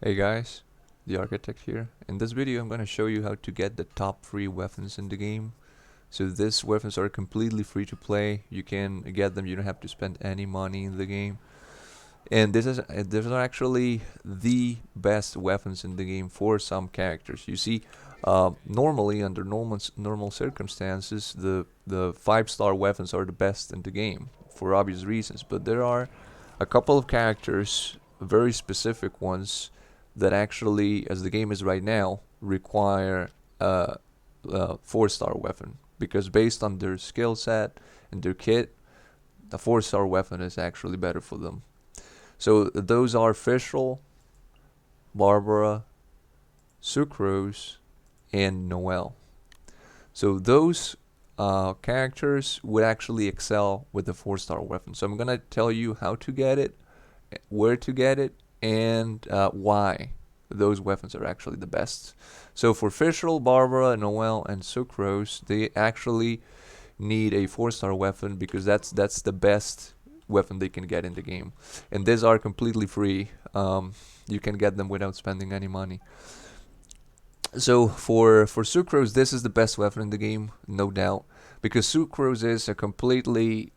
Hey guys, the architect here. In this video I'm going to show you how to get the top 3 weapons in the game. So these weapons are completely free to play. You can get them, you don't have to spend any money in the game. And these are actually the best weapons in the game for some characters. You see, normally under normal circumstances, the 5-star weapons are the best in the game for obvious reasons, but there are a couple of characters, very specific ones, that actually, as the game is right now, require a 4-star weapon because based on their skill set and their kit, the 4-star weapon is actually better for them. So those are Fischl, Barbara, Sucrose, and Noelle. So those characters would actually excel with the 4-star weapon. So I'm gonna tell you how to get it, where to get it, and why those weapons are actually the best. So for Fischl, Barbara, Noelle, and Sucrose, they actually need a 4-star weapon because that's the best weapon they can get in the game, and these are completely free. You can get them without spending any money. So for Sucrose, this is the best weapon in the game, no doubt, because Sucrose is a completely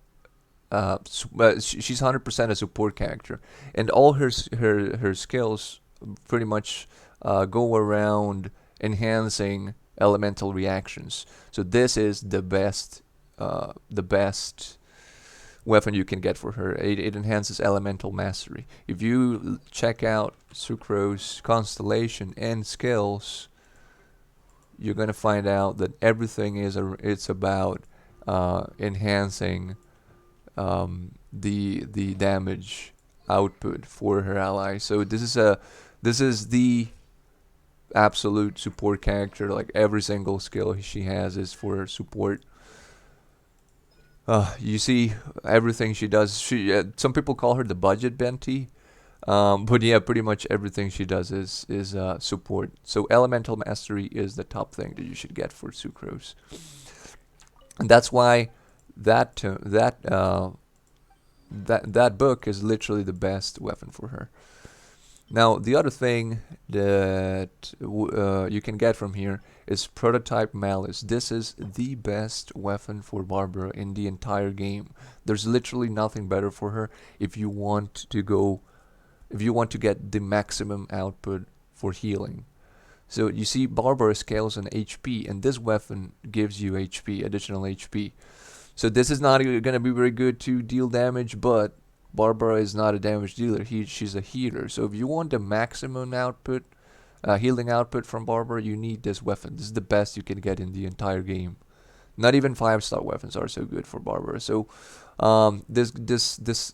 she's 100% a support character, and all her skills pretty much go around enhancing elemental reactions. So this is the best weapon you can get for her. It enhances elemental mastery. If you check out Sucrose constellation and skills, you're gonna find out that everything it's about enhancing the damage output for her ally. So this is the absolute support character. Like every single skill she has is for support. You see everything she does. Some people call her the budget Benti, but yeah, pretty much everything she does is support. So elemental mastery is the top thing that you should get for Sucrose, and that's why that uh, that uh, that book is literally the best weapon for her. Now, the other thing that you can get from here is Prototype Malice. This is the best weapon for Barbara in the entire game. There's literally nothing better for her if you want to go, if you want to get the maximum output for healing. So you see, Barbara scales on HP, and this weapon gives you HP, additional HP. So this is not going to be very good to deal damage, but Barbara is not a damage dealer. She's a healer. So if you want the maximum output, healing output from Barbara, you need this weapon. This is the best you can get in the entire game. Not even 5-star weapons are so good for Barbara. So this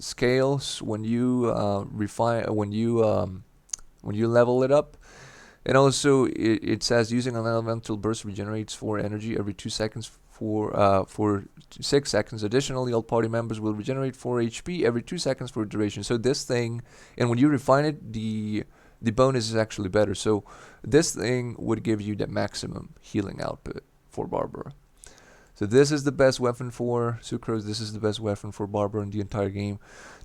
scales when you when you level it up. And also, it says using an elemental burst regenerates 4 energy every 2 seconds for 6 seconds. Additionally, all party members will regenerate 4 HP every 2 seconds for duration. So this thing, and when you refine it, the bonus is actually better. So this thing would give you the maximum healing output for Barbara. So this is the best weapon for Sucrose. This is the best weapon for Barbara in the entire game.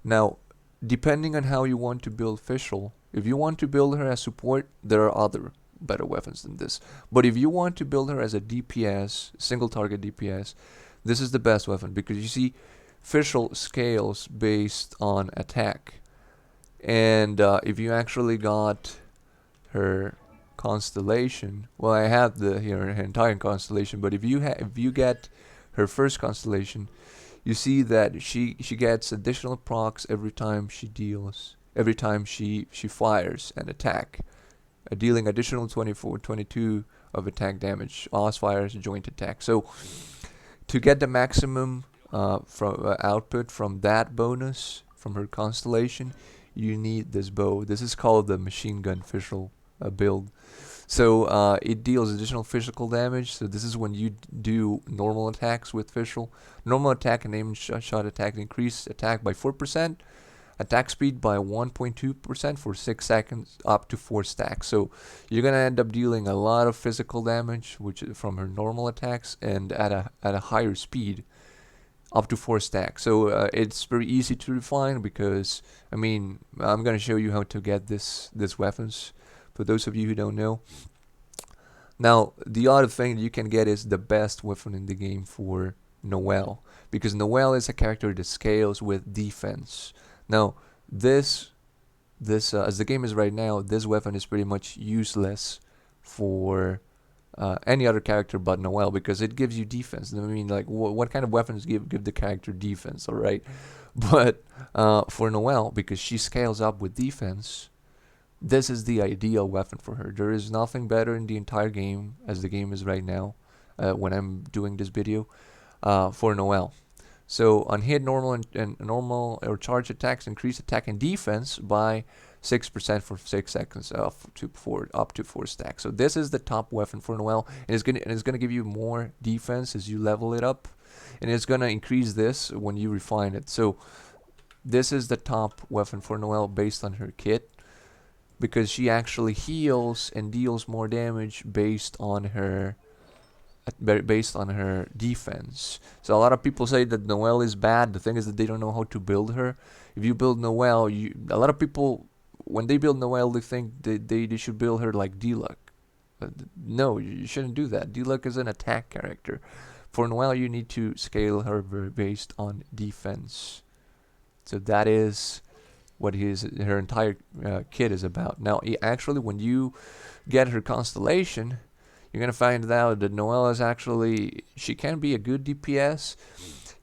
Now, depending on how you want to build Fischl, if you want to build her as support, there are other better weapons than this. But if you want to build her as a DPS, single target DPS, this is the best weapon because you see, Fischl scales based on attack. And if you actually got her constellation, well, I have her entire constellation, but if you get her first constellation, you see that she gets additional procs every time she fires an attack, dealing additional 22 of attack damage. Oz fires joint attack. So to get the maximum output from that bonus from her constellation, you need this bow. This is called the machine gun Fischl build. So it deals additional physical damage. So this is when you do normal attacks with Fischl. Normal attack and aim shot attack increase attack by 4%. Attack speed by 1.2% for 6 seconds up to 4 stacks. So you're going to end up dealing a lot of physical damage which from her normal attacks, and at a higher speed up to 4 stacks. So it's very easy to refine because I mean I'm gonna show you how to get this weapons for those of you who don't know. Now the other thing that you can get is the best weapon in the game for Noelle, because Noelle is a character that scales with defense. Now this as the game is right now, this weapon is pretty much useless for any other character but Noelle, because it gives you defense. I mean, like, what kind of weapons give the character defense, all right? But for Noelle, because she scales up with defense, this is the ideal weapon for her. There is nothing better in the entire game, as the game is right now, when I'm doing this video, for Noelle. So on hit, normal and normal or charge attacks increase attack and defense by 6% for 6 seconds, up to 4 stacks. So this is the top weapon for Noelle, and it's gonna give you more defense as you level it up, and it's gonna increase this when you refine it. So this is the top weapon for Noelle based on her kit, because she actually heals and deals more damage based on her defense. So a lot of people say that Noelle is bad. The thing is that they don't know how to build her. If you build Noelle, a lot of people, when they build Noelle, they think they should build her like Diluc. No, you shouldn't do that. Diluc is an attack character. For Noelle, you need to scale her based on defense. So that is what her entire kit is about. Now, actually, when you get her constellation, you're gonna find out that Noelle is actually, she can be a good DPS.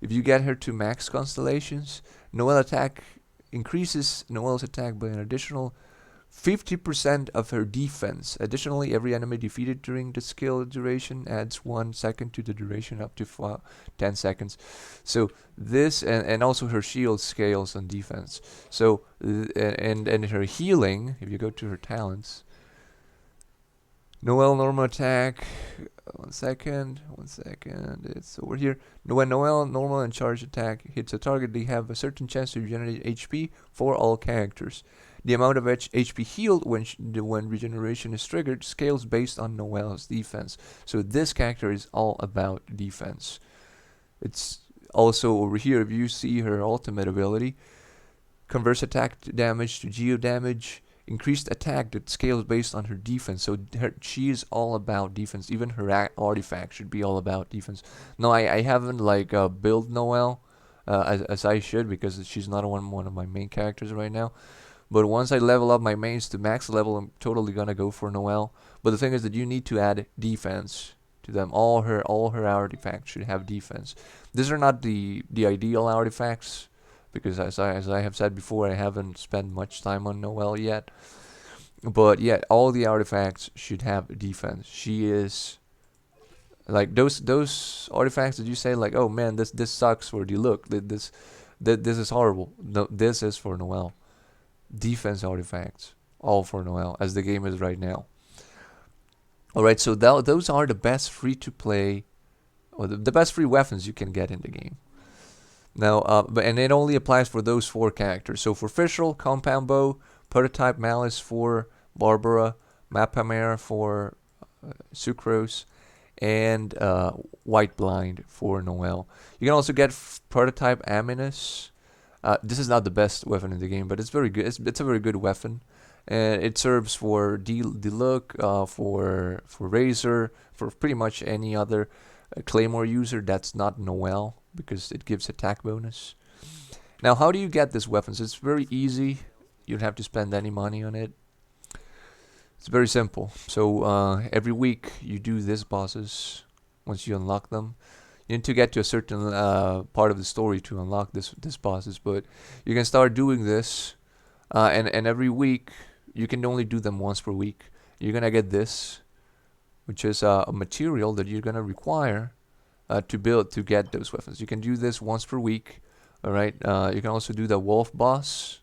If you get her to max constellations, Noelle's attack increases Noelle's attack by an additional 50% of her defense. Additionally, every enemy defeated during the skill duration adds 1 second to the duration, up to 10 seconds. So this, and also her shield scales on defense. So and her healing, if you go to her talents, Noelle normal attack, one second, it's over here. When Noelle normal and charge attack hits a target, they have a certain chance to regenerate HP for all characters. The amount of HP healed when regeneration is triggered scales based on Noelle's defense. So this character is all about defense. It's also over here, if you see her ultimate ability, converts attack damage to geo damage, increased attack that scales based on her defense. So she is all about defense. Even her artifact should be all about defense. No, I haven't like built Noelle as I should, because she's not one of my main characters right now. But once I level up my mains to max level, I'm totally gonna go for Noelle. But the thing is that you need to add defense to them. All her artifacts should have defense. These are not the ideal artifacts, because as I have said before, I haven't spent much time on Noelle yet. But yeah, all the artifacts should have defense. She is like those artifacts that you say like, oh man, this sucks for the look. This is horrible. No, this is for Noelle. Defense artifacts, all for Noelle, as the game is right now. Alright, so those are the best free to play, or the best free weapons you can get in the game. Now, and it only applies for those 4 characters. So for Fischl, Compound Bow, Prototype Malice for Barbara, Mapamare for Sucrose, and White Blind for Noelle. You can also get Prototype Aminus. This is not the best weapon in the game, but it's very good. It's a very good weapon, and it serves for Diluc, for Razor, for pretty much any other Claymore user that's not Noelle, because it gives attack bonus. Now, how do you get these weapons? It's very easy. You don't have to spend any money on it. It's very simple. So every week you do these bosses. Once you unlock them, you need to get to a certain part of the story to unlock this bosses. But you can start doing this, and every week you can only do them once per week. You're gonna get this, which is a material that you're gonna require to get those weapons. You can do this once per week. All right. You can also do the wolf boss.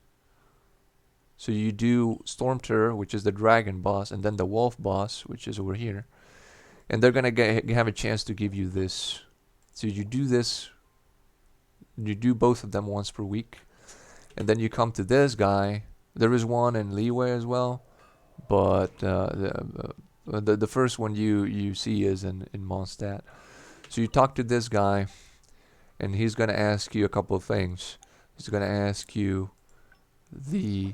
So you do Storm Terror, which is the dragon boss, and then the wolf boss, which is over here, and they're gonna have a chance to give you this. So you do this. You do both of them once per week, and then you come to this guy. There is one in Leeway as well, but the first one you see is in Mondstadt. So you talk to this guy, and he's gonna ask you a couple of things. He's gonna ask you the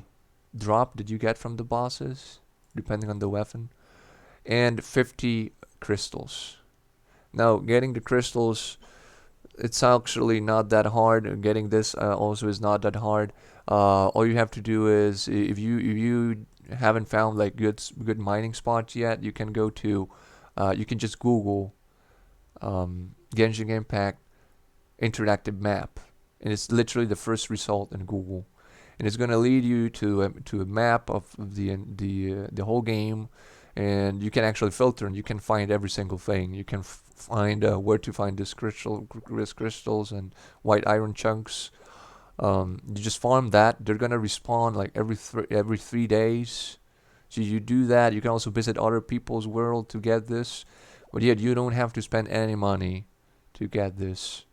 drop that you get from the bosses, depending on the weapon, and 50 crystals. Now, getting the crystals, it's actually not that hard. Getting this also is not that hard. All you have to do is, if you haven't found like good mining spots yet, you can go to, you can just Google Genshin Impact interactive map, and it's literally the first result in Google, and it's gonna lead you to a map of the whole game, and you can actually filter and you can find every single thing. You can find where to find this crystals and white iron chunks. You just farm that. They're gonna respawn like every 3 days. So you do that. You can also visit other people's world to get this, but yet you don't have to spend any money to get this.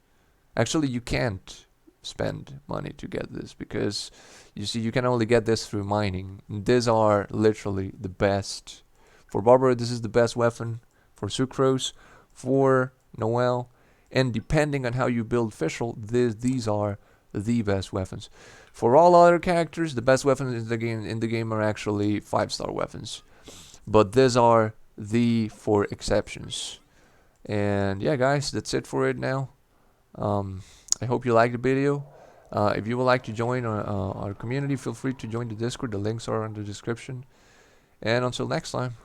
Actually, you can't spend money to get this because you see you can only get this through mining. These are literally the best. For Barbara, this is the best weapon. For Sucrose, for Noelle, and depending on how you build Fischl, these are the best weapons. For all other characters, the best weapons in the game are actually 5-star weapons, but these are the 4 exceptions. And yeah, guys, that's it for it now. I hope you liked the video. If you would like to join our community, feel free to join the Discord. The links are in the description. And until next time.